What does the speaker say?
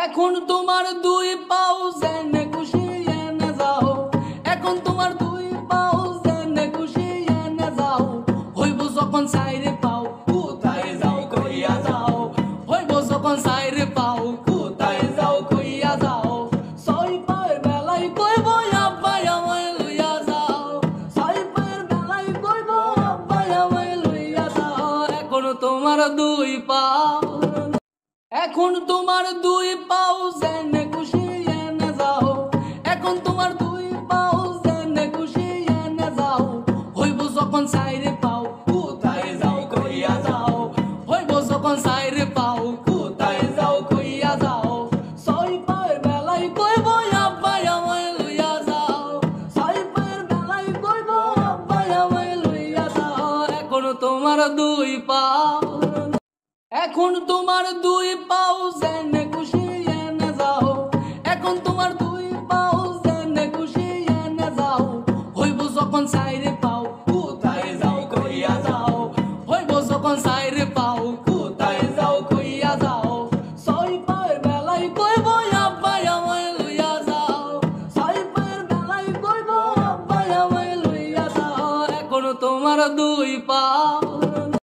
এখন তোমার দুই পাও জেনে খুশি এনে যাও, এখন তোমার দুই পাও জেনে খুশি এনে যাও। হইব যখন সাইরে পাও কোথায় যাও কইয়া যাও, হইব যখন সাইরে পাও কোথায় যাও কইয়া যাও। ছয় পায়ের বেলায় কইব আব্বাই আমায় লইয়া যাও, ছয় পায়ের বেলায় কইব আব্বাই আমায় লইয়া যাও। এখন তোমার দুই পাও, এখন তোমার দুই পাও জেনে খুশি এনে যাও, এখন তোমার দুই পাও জেনে খুশি এনে যাও। হইব যখন সাইরে পাও কোথায় যাও কইয়া যাও, হইব যখন সাইরে পাও কোথায় যাও কইয়া যাও। ছয় পায়ের বেলায় কইব আব্বাই আমায় লইয়া যাও, ছয় পায়ের বেলায় কইব আব্বাই আমায় লইয়া যাও। এখন তোমার দুই পাও, এখন তোমার দুই পাও জেনে খুশি এনে যাও, এখন তোমার দুই পাও জেনে খুশি এনে যাও। হইব যখন সাইরে পাও কোথায় যাও কইয়া যাও, হইব যখন সাইরে পাও কোথায় যাও কইয়া যাও। ছয় পায়ের বেলায় কইব আব্বাই আমায় লইয়া যাও, ছয় পায়ের বেলায় কইব আব্বাই আমায় লইয়া যাও। এখন তোমার দুই পাও।